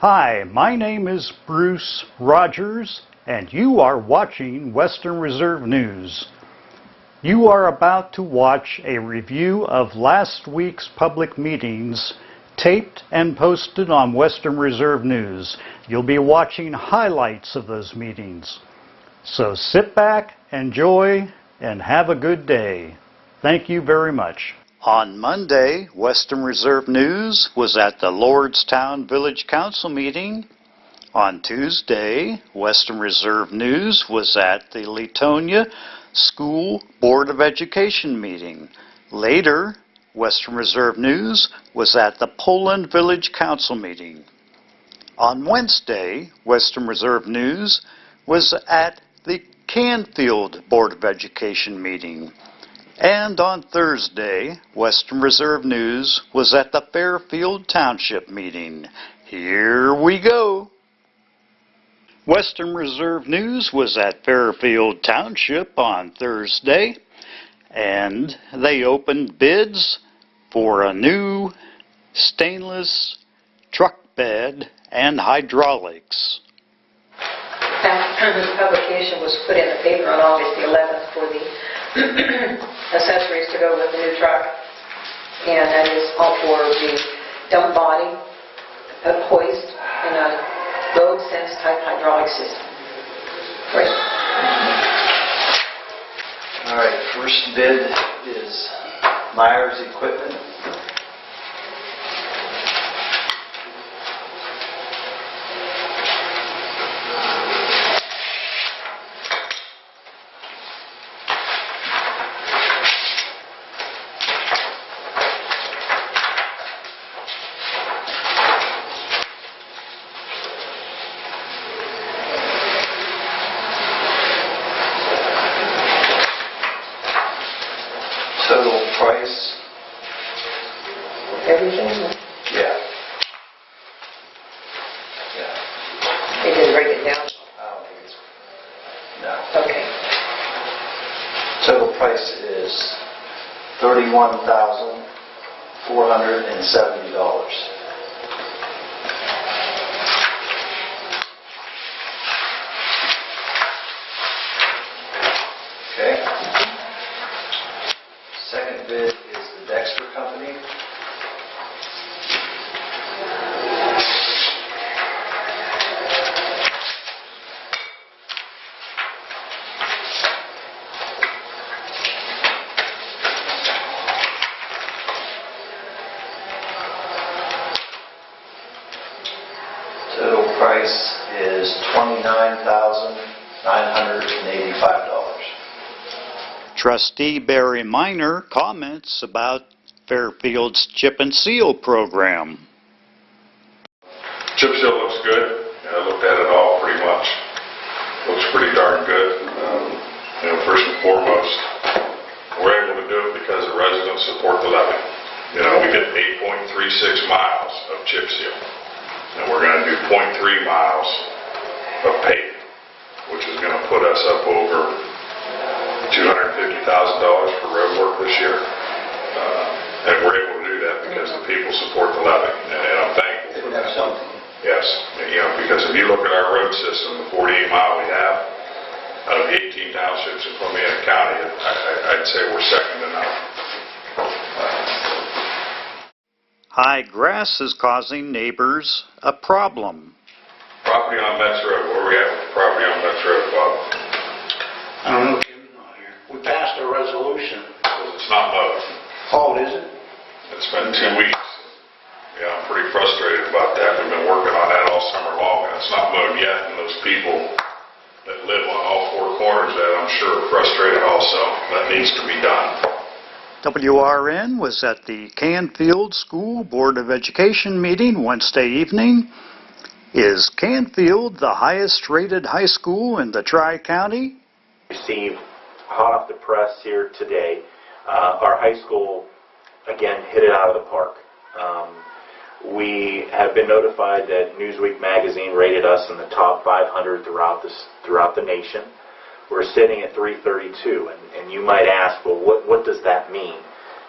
Hi, my name is Bruce Rogers, and you are watching Western Reserve News. You are about to watch a review of last week's public meetings taped and posted on Western Reserve News. You'll be watching highlights of those meetings. So sit back, enjoy, and have a good day. Thank you very much. On Monday, Western Reserve News was at the Lordstown Village Council meeting. On Tuesday, Western Reserve News was at the Latonia School Board of Education meeting. Later, Western Reserve News was at the Poland Village Council meeting. On Wednesday, Western Reserve News was at the Canfield Board of Education meeting. And on Thursday, Western Reserve News was at the Fairfield Township meeting. Here we go. Western Reserve News was at Fairfield Township on Thursday, and they opened bids for a new stainless truck bed and hydraulics. This publication was put in the paper on August the 11th for the accessories to go with the new truck, and that is all for the dump body, a hoist, and a road sense type hydraulic system. Great. All right, first bid is Myers Equipment. Total price? Everything? Yeah. They didn't break it down? I don't think it's... No. Okay. Total price is $31,470. Okay. Second bid is the Dexter Company. Total price is $29,985. Trustee Barry Miner comments about Fairfield's Chip and Seal program. Chip seal looks good. I looked at it all pretty much. Looks pretty darn good. First and foremost, we're able to do it because the residents support the levy. We get 8.36 miles of chip seal. And we're going to do 0.3 miles of paving, which is going to put us up over $250,000 for road work this year. And we're able to do that because the people support the levy. And I'm thankful for that. Yes. Because if you look at our road system, the 48 mile we have, out of the 18 townships in Columbia County, I'd say we're second to none. High grass is causing neighbors a problem. Property on Metz Road. Where are we at with the property on Metz Road, Bob? I don't know, Jim's not here. We passed a resolution. It's not mowed. Oh, is it? It's been 2 weeks. I'm pretty frustrated about that. We've been working on that all summer long, and it's not mowed yet. And those people that live on all four corners of that, I'm sure, are frustrated also. That needs to be done. WRN was at the Canfield School Board of Education meeting Wednesday evening. Is Canfield the highest rated high school in the Tri-County? Received hot off the press here today. Our high school, again, hit it out of the park. We have been notified that Newsweek magazine rated us in the top 500 throughout the nation. We're sitting at 332, and you might ask, well, what does that mean?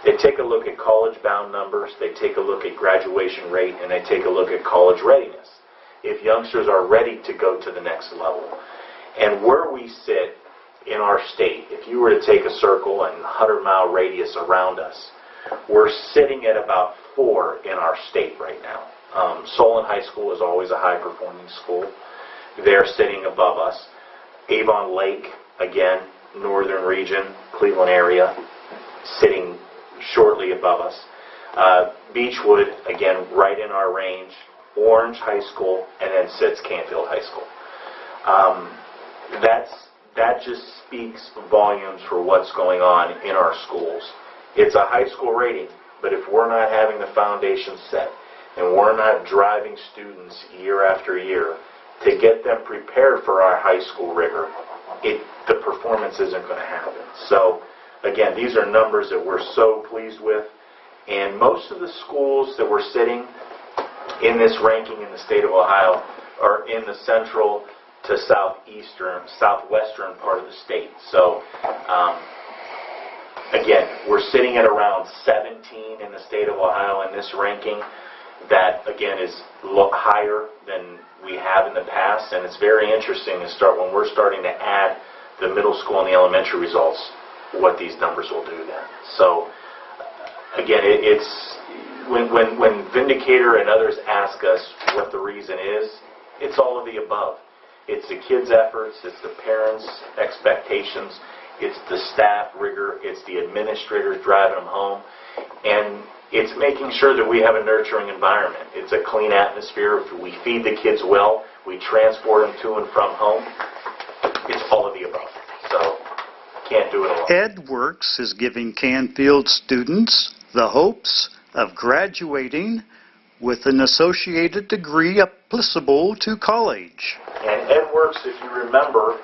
They take a look at college-bound numbers, they take a look at graduation rate, and they take a look at college readiness. if youngsters are ready to go to the next level. And where we sit in our state, if you were to take a circle and 100-mile radius around us, we're sitting at about 4 in our state right now. Solon High School is always a high-performing school. They're sitting above us. Avon Lake, again, northern region, Cleveland area, sitting shortly above us. Beechwood, again, right in our range. Orange High School, and then sits Canfield High School. That just speaks volumes for what's going on in our schools. It's a high school rating, but if we're not having the foundation set and we're not driving students year after year to get them prepared for our high school rigor, the performance isn't going to happen. So, again, these are numbers that we're so pleased with. And most of the schools that we're sitting in this ranking in the state of Ohio are in the central to southwestern part of the state. So, again, we're sitting at around 17 in the state of Ohio in this ranking. That, again, is higher than we have in the past, and it's very interesting to start when we're starting to add the middle school and the elementary results, what these numbers will do then. So, again, it's when Vindicator and others ask us what the reason is, it's all of the above. It's the kids' efforts, it's the parents' expectations, it's the staff rigor, it's the administrators driving them home, and it's making sure that we have a nurturing environment. It's a clean atmosphere. If we feed the kids well, we transport them to and from home. It's all of the above. So, can't do it alone. EdWorks is giving Canfield students the hopes of graduating with an associated degree applicable to college. And EdWorks, if you remember,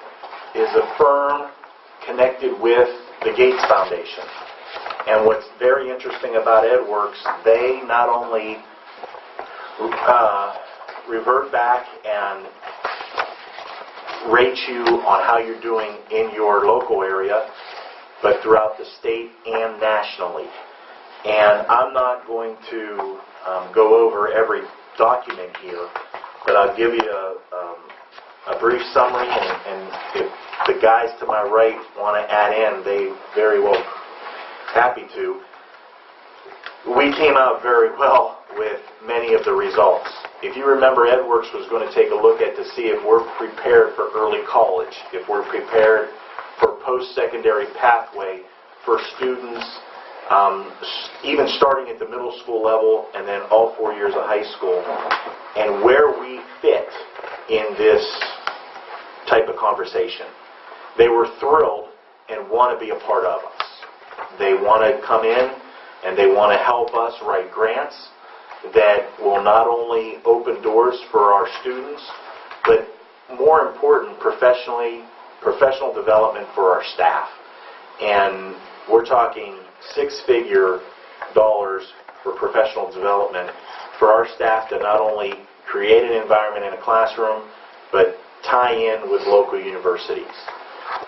is a firm connected with the Gates Foundation. And what's very interesting about EdWorks, they not only revert back and rate you on how you're doing in your local area, but throughout the state and nationally. And I'm not going to go over every document here, but I'll give you a brief summary, and if the guys to my right want to add in, they very well happy to. We came out very well with many of the results. If you remember, EdWorks was going to take a look at to see if we're prepared for early college, if we're prepared for post-secondary pathway for students, even starting at the middle school level and then all 4 years of high school, and where we fit in this type of conversation. They were thrilled and want to be a part of us. They want to come in and they want to help us write grants that will not only open doors for our students, but more important, professional development for our staff. And we're talking six-figure dollars for professional development for our staff to not only create an environment in a classroom, but tie in with local universities.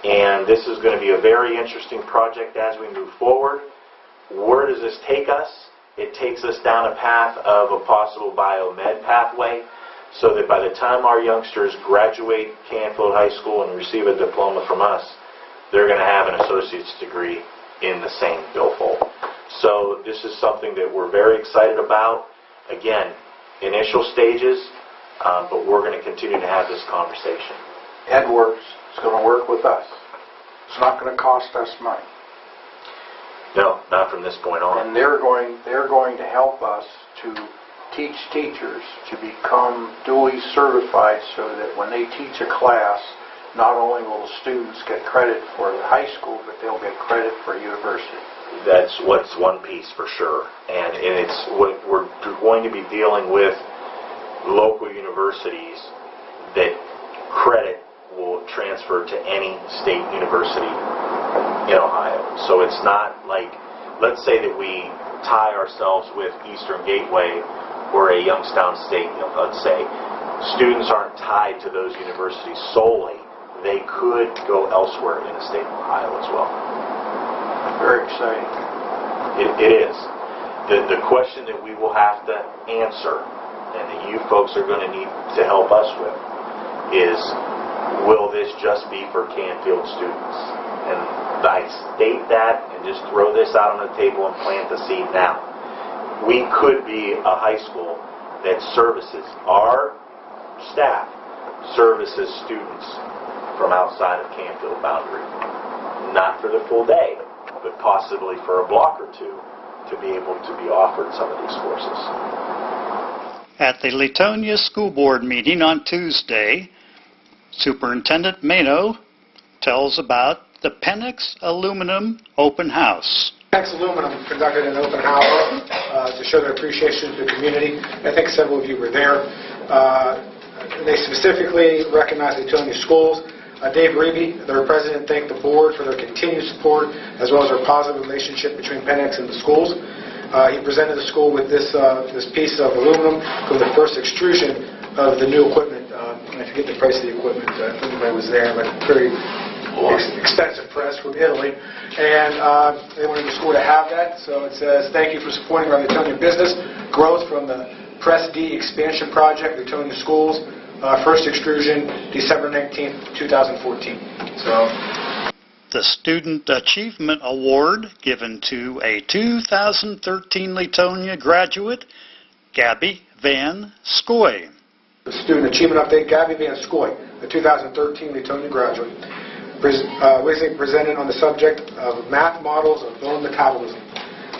And this is going to be a very interesting project as we move forward. Where does this take us? It takes us down a path of a possible biomed pathway, so that by the time our youngsters graduate Canfield High School and receive a diploma from us, they're going to have an associate's degree in the same billfold. So this is something that we're very excited about. Again, initial stages, but we're going to continue to have this conversation. EdWorks is going to work with us. It's not going to cost us money. No, not from this point on. And they're going to help us to teach teachers to become duly certified, so that when they teach a class, not only will the students get credit for the high school, but they'll get credit for university. That's what's one piece for sure. And it's what we're going to be dealing with local universities that credit will transfer to any state university in Ohio. So it's not like, let's say that we tie ourselves with Eastern Gateway or a Youngstown State, let's say. Students aren't tied to those universities solely. They could go elsewhere in the state of Ohio as well. Very exciting. It is. The question that we will have to answer and that you folks are going to need to help us with is, will this just be for Canfield students? And I state that and just throw this out on the table and plant the seed now. We could be a high school that services, our staff services students from outside of Canfield boundary. Not for the full day, but possibly for a block or two to be able to be offered some of these courses. At the Latonia School Board meeting on Tuesday, Superintendent Mano tells about the Penix Aluminum Open House. Penix Aluminum conducted an open house to show their appreciation to the community. I think several of you were there. They specifically recognized the Latonia schools. Dave Reeby, their president, thanked the board for their continued support as well as their positive relationship between Penix and the schools. He presented the school with this piece of aluminum from the first extrusion of the new equipment. I forget the price of the equipment. I think anybody was there, but very expensive press from Italy. And they wanted the school to have that. So it says, thank you for supporting our Latonia business growth from the Press D expansion project, Latonia schools. First extrusion, December 19th, 2014. The Student Achievement Award given to a 2013 Latonia graduate, Gabby Van Scoy. The Student Achievement Update, Gabby Van Scoy, the 2013 Latonia graduate, recently presented on the subject of math models of bone metabolism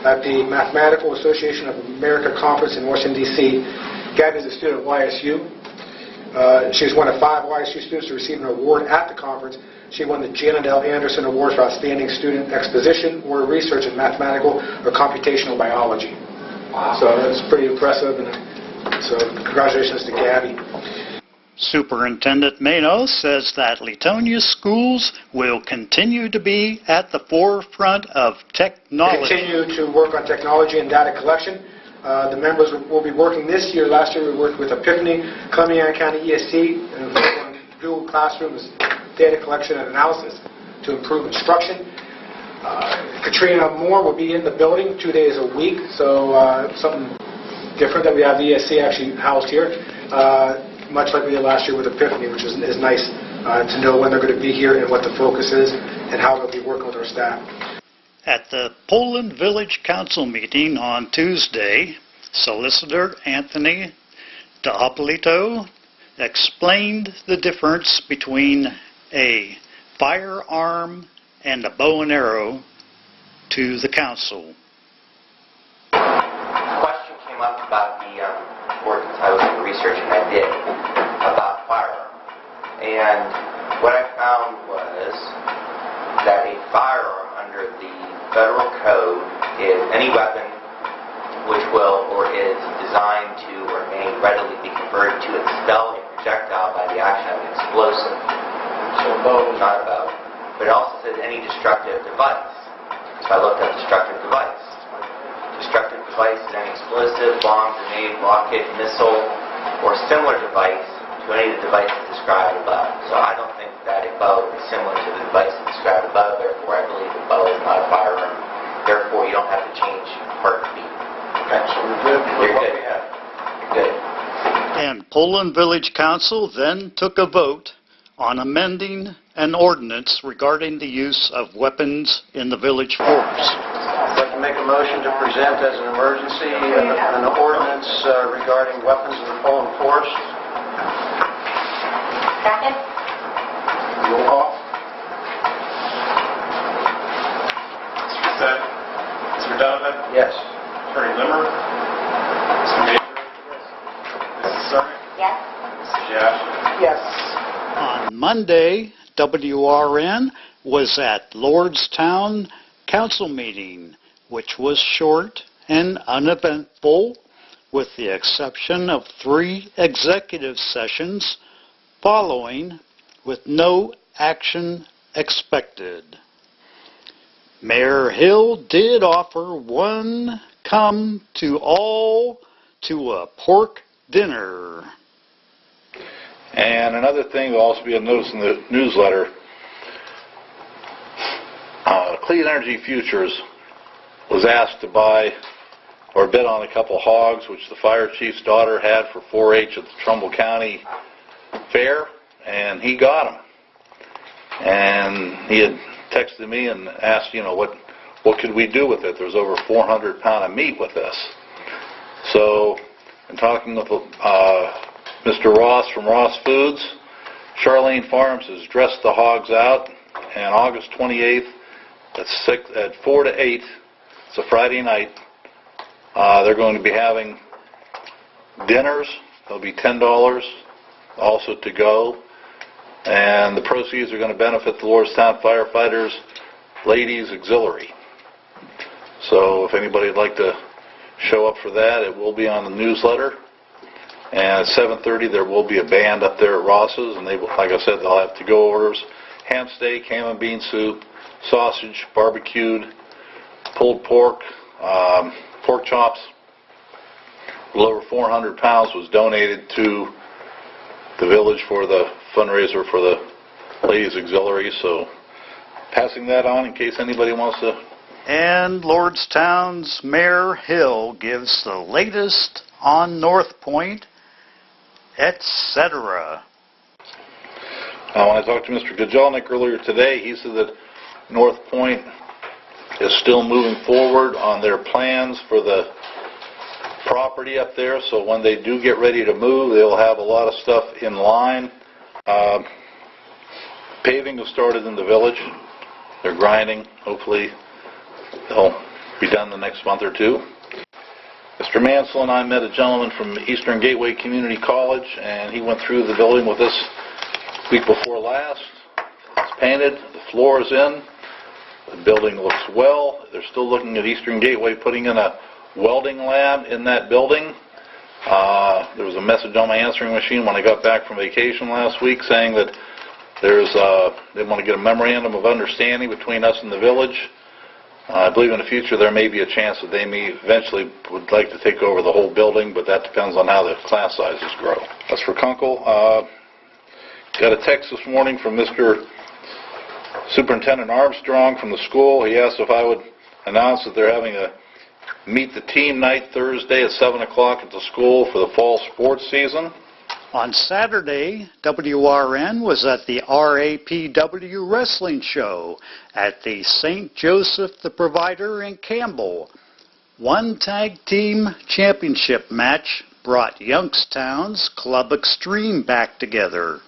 at the Mathematical Association of America Conference in Washington, D.C. Gabby is a student at YSU. She was one of 5 YSU students to receive an award at the conference. She won the Janet L. Anderson Award for Outstanding Student Exposition or Research in Mathematical or Computational Biology. Wow. So that's pretty impressive, and so congratulations to Gabby. Superintendent Mano says that Latonia schools will continue to be at the forefront of technology. Continue to work on technology and data collection. The members will be working this year. Last year we worked with Epiphany, Columbia County ESC, and on Google Classroom's data collection and analysis to improve instruction. Katrina Moore will be in the building 2 days a week, so something different that we have the ESC actually housed here, much like we did last year with Epiphany, which is nice to know when they're going to be here and what the focus is and how they'll be working with our staff. At the Poland Village Council meeting on Tuesday, Solicitor Anthony D'Apolito explained the difference between a firearm and a bow and arrow to the council. A question came up about the ordinance I was researching I did about firearm. And what I found was that a firearm under the federal code is any weapon which will or is designed to or may readily be converted to expel a projectile by the action of an explosive. So a bow is not a bow. But it also says any destructive device. So I looked up destructive device. Destructive device is any explosive, bomb, grenade, rocket, missile, or similar device to any of the devices described above. So I don't think that a bow is similar to the devices described above. Therefore, I believe a bow is not a firearm. Therefore, you don't have to change part B. Okay, so we're good. You're good. You're good. And Poland Village Council then took a vote on amending an ordinance regarding the use of weapons in the village force. I'd like to make a motion to present as an emergency an ordinance regarding weapons in the Poland force. Second. Roll call. Mr. Set? Mr. Donovan? Yes. Attorney Limmer? Mr. Major? Mrs. Cerny? Yes. Mrs. Jash? Yes. On Monday, WRN was at Lordstown Council meeting, which was short and uneventful, with the exception of 3 executive sessions following, with no action expected. Mayor Hill did offer one come to all to a pork dinner. And another thing will also be a notice in the newsletter. Clean Energy Futures was asked to buy or bid on a couple hogs, which the fire chief's daughter had for 4-H at the Trumbull County Fair, and he got them. And he had texted me and asked, what could we do with it? There's over 400 pound of meat with this. So, in talking with Mr. Ross from Ross Foods, Charlene Farms has dressed the hogs out, and August 28th at 4 to 8, it's a Friday night, they're going to be having dinners. They'll be $10 also to go, and the proceeds are going to benefit the Lordstown Firefighters Ladies Auxiliary. So if anybody would like to show up for that, it will be on the newsletter. And at 7:30 there will be a band up there at Ross's, and they will, like I said, they'll have to-go orders: ham steak, ham and bean soup, sausage, barbecued, pulled pork, pork chops. A little over 400 pounds was donated to the village for the fundraiser for the Ladies Auxiliary. So passing that on in case anybody wants to. And Lordstown's Mayor Hill gives the latest on North Point, etc. When I talked to Mr. Gajalnik earlier today, he said that North Point is still moving forward on their plans for the property up there, so when they do get ready to move, they'll have a lot of stuff in line. Paving has started in the village. They're grinding. Hopefully they'll be done the next month or two. Mr. Mansell and I met a gentleman from Eastern Gateway Community College, and he went through the building with us week before last. It's painted. The floor is in. The building looks well. They're still looking at Eastern Gateway putting in a welding lab in that building. There was a message on my answering machine when I got back from vacation last week saying that they want to get a memorandum of understanding between us and the village. I believe in the future there may be a chance that they may eventually would like to take over the whole building, but that depends on how the class sizes grow. As for Kunkel, got a text this morning from Mr. Superintendent Armstrong from the school. He asked if I would announce that they're having a Meet the Team night Thursday at 7 o'clock at the school for the fall sports season. On Saturday, WRN was at the RAPW Wrestling Show at the St. Joseph the Provider in Campbell. One tag team championship match brought Youngstown's Club Extreme back together.